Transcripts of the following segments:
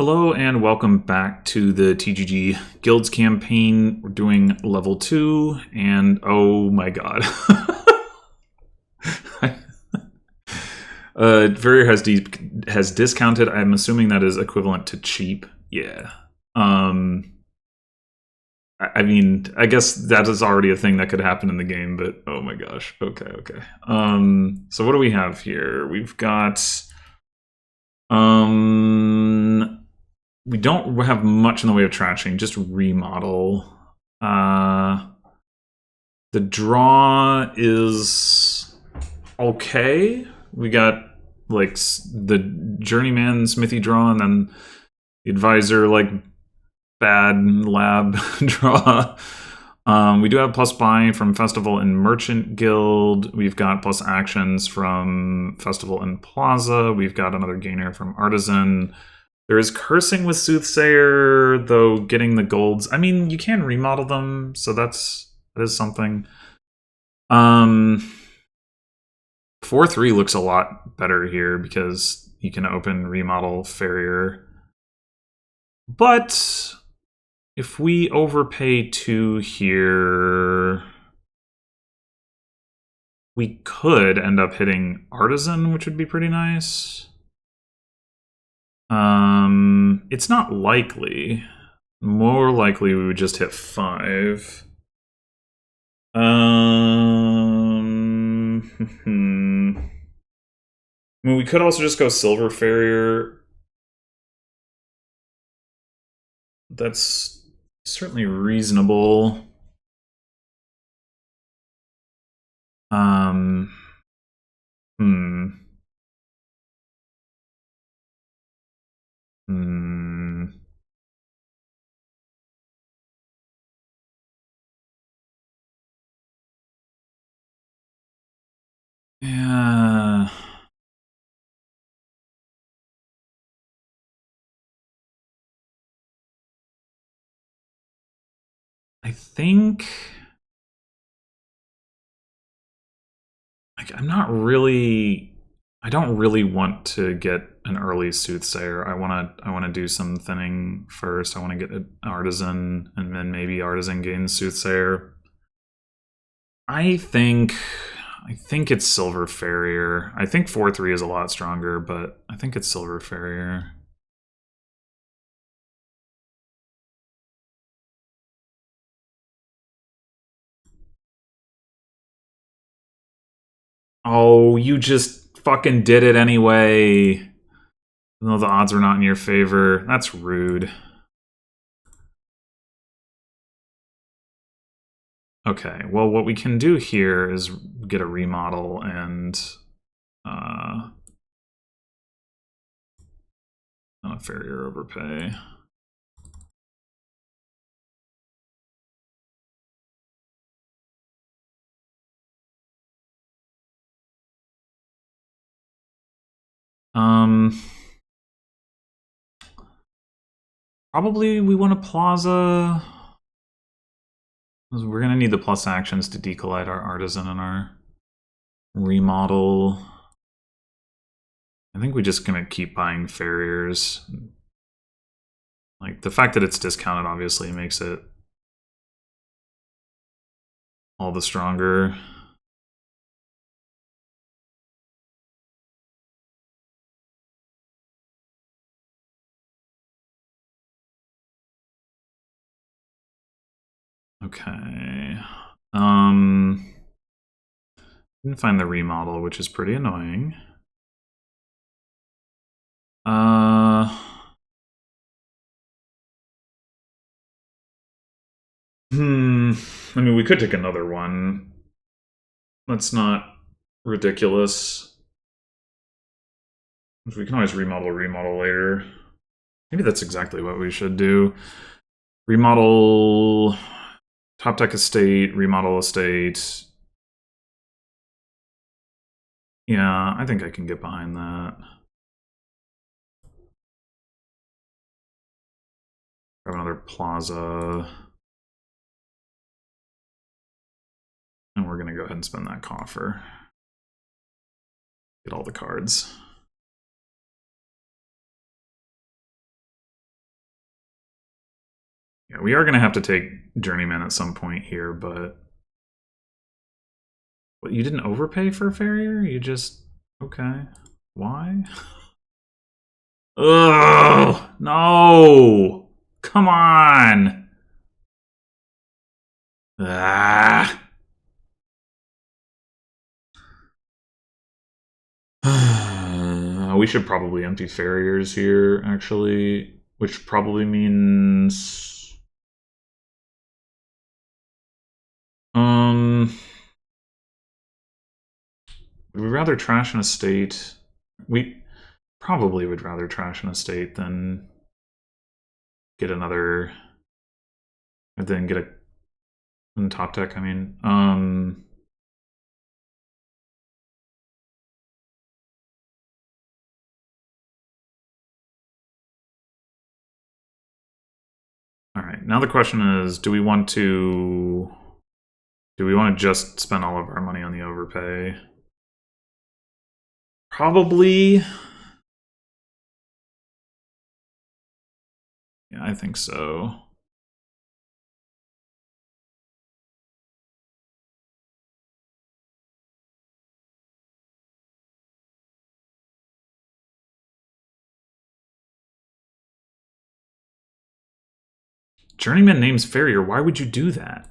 Hello and welcome back to the TGG Guilds campaign. We're doing level 2 and oh my god. Verrier has discounted. I'm assuming that is equivalent to cheap. Yeah. I mean, I guess that is already a thing that could happen in the game, but oh my gosh. Okay. So what do we have here? We've got we don't have much in the way of trashing, just remodel. The draw is okay. We got like the journeyman smithy draw, and then the advisor like bad lab draw. We do have plus buy from Festival and Merchant Guild. We've got plus actions from Festival and Plaza. We've got another gainer from Artisan. There is cursing with Soothsayer, though getting the golds. I mean, you can remodel them, so that is something. 4-3 looks a lot better here because you can open remodel Farrier. But if we overpay 2 here, we could end up hitting Artisan, which would be pretty nice. It's not likely. More likely we would just hit 5. Well, we could also just go Silver Farrier. That's certainly reasonable. Yeah. I think like I don't really want to get an early Soothsayer. I want to do some thinning first. I want to get an Artisan, and then maybe Artisan gains Soothsayer. I think it's Silver Farrier. I think 4-3 is a lot stronger, but I think it's Silver Farrier. Oh, you just fucking did it anyway. Even though the odds are not in your favor. That's rude. Okay, well, what we can do here is get a remodel and a Farrier overpay. Probably we want a Plaza. We're gonna need the plus actions to decollide our Artisan and our remodel. I think we're just gonna keep buying Farriers. Like, the fact that it's discounted obviously makes it all the stronger. Okay. Didn't find the remodel, which is pretty annoying. I mean, we could take another one. That's not ridiculous. We can always remodel later. Maybe that's exactly what we should do. Remodel top deck estate, remodel estate. Yeah, I think I can get behind that. Grab another Plaza. And we're going to go ahead and spend that coffer. Get all the cards. Yeah, we are going to have to take Journeyman at some point here, but... What, you didn't overpay for a farrier? You just... Okay. Why? Ugh! No! Come on! Ah! We should probably empty farriers here, actually. Which probably means... We'd rather trash an estate. We probably would rather trash an estate than get another... Than get a... top deck, I mean. Alright, now the question is, do we want to just spend all of our money on the overpay? Probably. Yeah, I think so. Journeyman names Farrier. Why would you do that?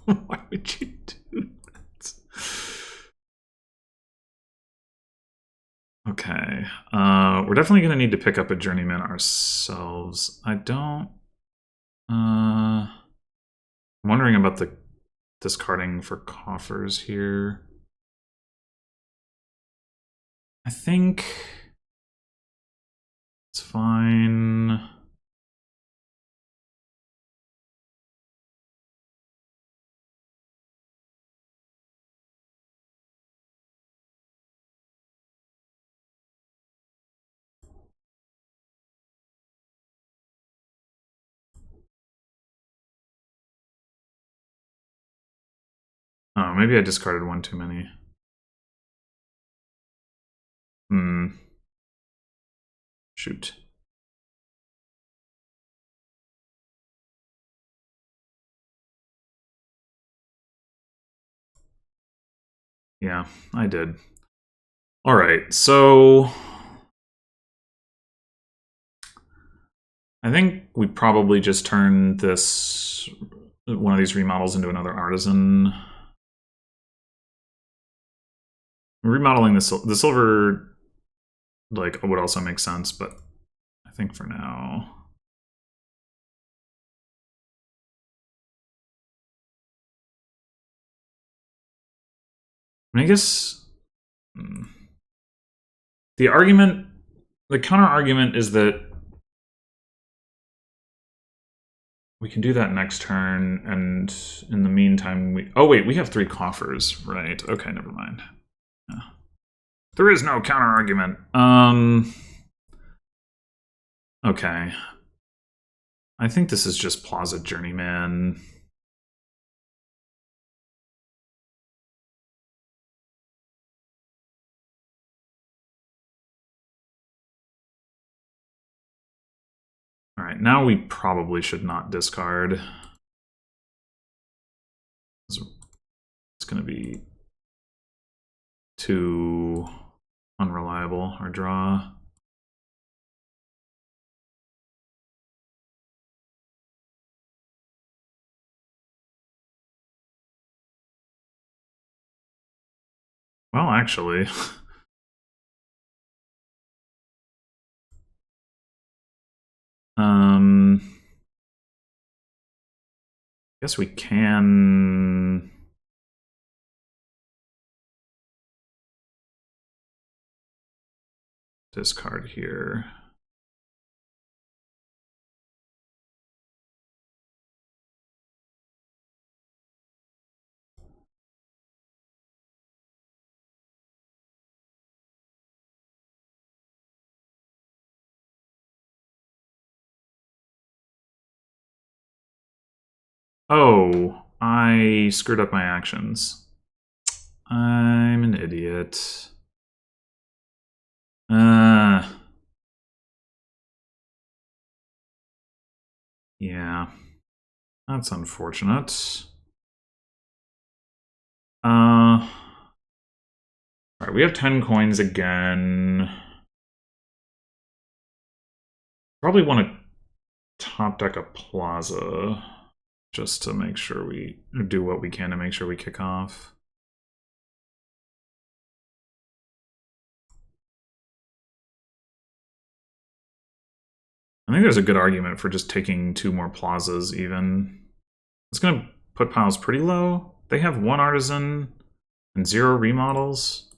Why would you do that? Okay. We're definitely going to need to pick up a Journeyman ourselves. I don't... I'm wondering about the discarding for coffers here. I think it's fine. Oh, maybe I discarded one too many. Shoot. Yeah, I did. All right, so I think we probably just turn this one of these remodels into another artisan. Remodeling the silver like would also make sense, but I think for now. I guess the counter argument is that we can do that next turn, and in the meantime, oh wait, we have 3 coffers, right? Okay, never mind. Yeah. There is no counter argument. Okay. I think this is just Plaza Journeyman. All right, now we probably should not discard. It's going to be too unreliable, our draw. Well, actually... guess we can... discard here. Oh, I screwed up my actions. I'm an idiot. Yeah. That's unfortunate. Alright, we have 10 coins again. Probably want to top deck a plaza just to make sure we do what we can to make sure we kick off. I think there's a good argument for just taking 2 more plazas even. It's going to put piles pretty low. They have 1 artisan and 0 remodels.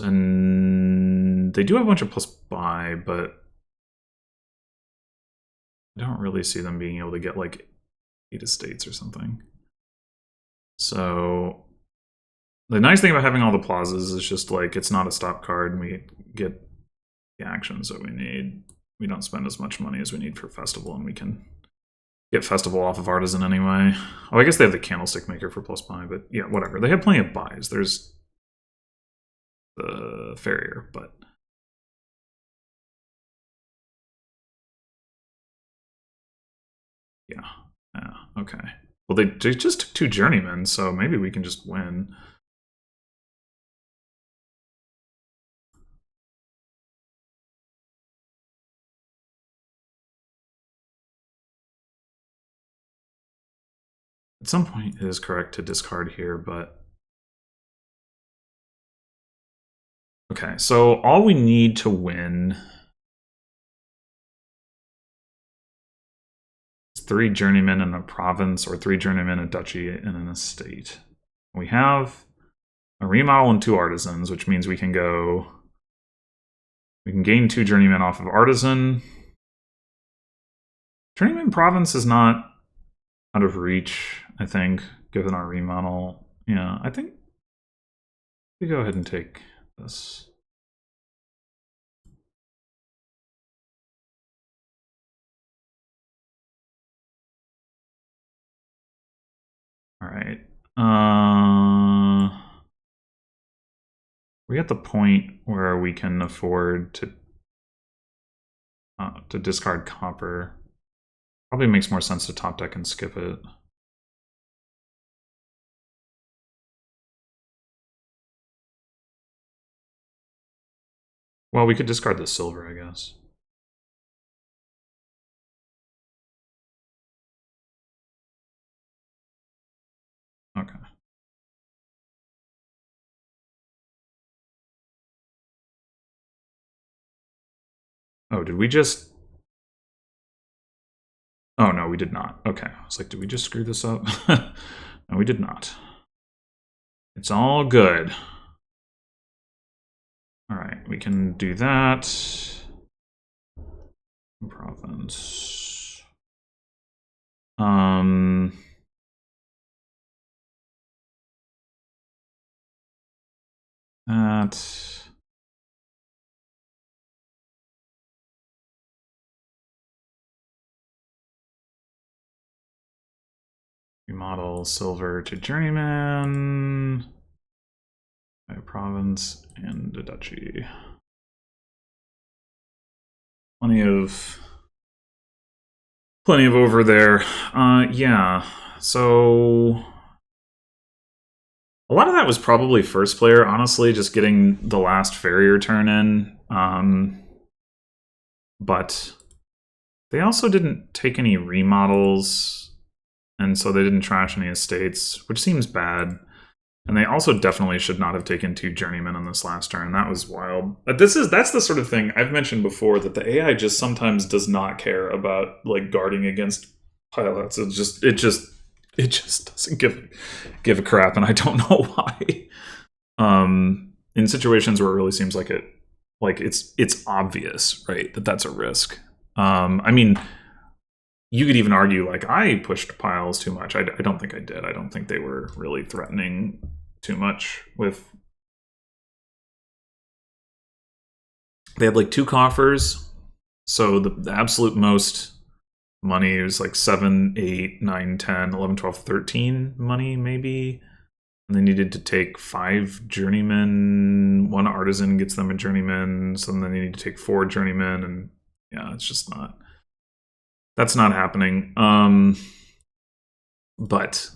And they do have a bunch of plus buy, but I don't really see them being able to get like 8 estates or something. So the nice thing about having all the plazas is just like it's not a stop card and we get the actions that we need. We don't spend as much money as we need for festival, and we can get festival off of artisan anyway. Oh, I guess they have the candlestick maker for plus buy, but yeah, whatever. They have plenty of buys. There's the farrier, but yeah, okay. Well, they just took 2 journeymen, so maybe we can just win. At some point, it is correct to discard here, but okay. So all we need to win is 3 journeymen in a province, or 3 journeymen, a duchy, and an estate. We have a remodel and 2 artisans, which means we can go. We can gain 2 journeymen off of artisan. Journeyman province is not out of reach, I think, given our remodel. Yeah, I think we go ahead and take this. All right. We're at the point where we can afford to discard copper. Probably makes more sense to top deck and skip it. Well, we could discard the silver, I guess. Okay. Oh, did we just... Oh, no, we did not. Okay. I was like, did we just screw this up? No, we did not. It's all good. All right, we can do that. Province. That. Remodel silver to journeyman. A province and a duchy. Plenty of over there. Yeah. So a lot of that was probably first player, honestly, just getting the last farrier turn in. But they also didn't take any remodels, and so they didn't trash any estates, which seems bad. And they also definitely should not have taken 2 journeymen on this last turn. That was wild. But that's the sort of thing I've mentioned before, that the AI just sometimes does not care about like guarding against pilots. It just doesn't give a crap, and I don't know why. In situations where it really seems like it's obvious, right, that that's a risk. I mean, you could even argue, like, I pushed piles too much. I don't think I did. I don't think they were really threatening too much with... They had, like, 2 coffers. So the absolute most money was, like, 7, 8, 9, 10, 11, 12, 13 money, maybe. And they needed to take 5 journeymen. 1 artisan gets them a journeyman. So then they need to take 4 journeymen. And, yeah, it's just not... That's not happening. But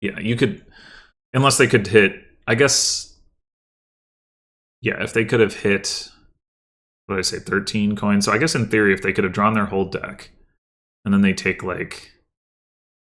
yeah, you could, unless they could hit, I guess, yeah, if they could have hit, what did I say, 13 coins? So I guess in theory, if they could have drawn their whole deck, and then they take like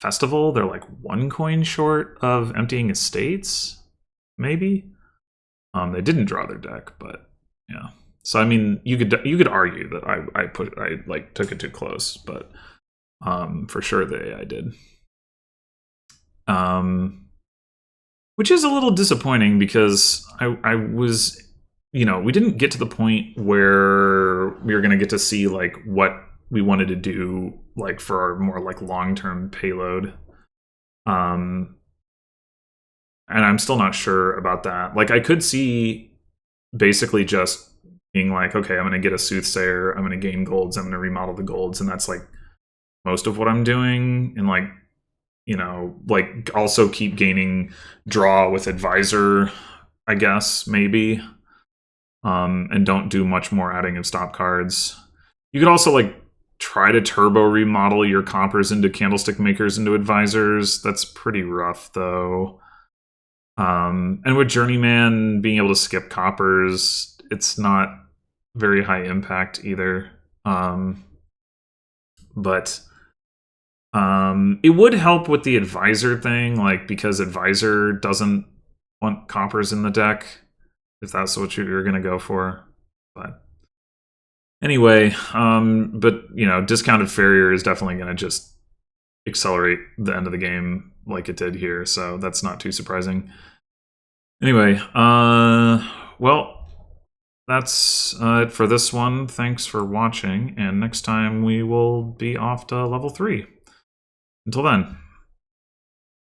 Festival, they're like 1 coin short of emptying estates, maybe. They didn't draw their deck, but yeah. So I mean, you could argue that I like took it too close, but for sure the AI did. Which is a little disappointing because I was, we didn't get to the point where we were going to get to see like what we wanted to do like for our more like long-term payload. And I'm still not sure about that. Like I could see basically just being like, okay, I'm going to get a Soothsayer, I'm going to gain golds, I'm going to remodel the golds, and that's like most of what I'm doing. And like, like also keep gaining draw with Advisor, I guess, maybe. And don't do much more adding of stop cards. You could also like try to turbo remodel your Compers into Candlestick Makers into Advisors. That's pretty rough though. And with Journeyman being able to skip Coppers, it's not very high impact either. But it would help with the Advisor thing, like because Advisor doesn't want Coppers in the deck, if that's what you're going to go for. But anyway, but Discounted Farrier is definitely going to just accelerate the end of the game like it did here, so that's not too surprising. Anyway, well, that's it for this one. Thanks for watching, and next time we will be off to level 3. Until then.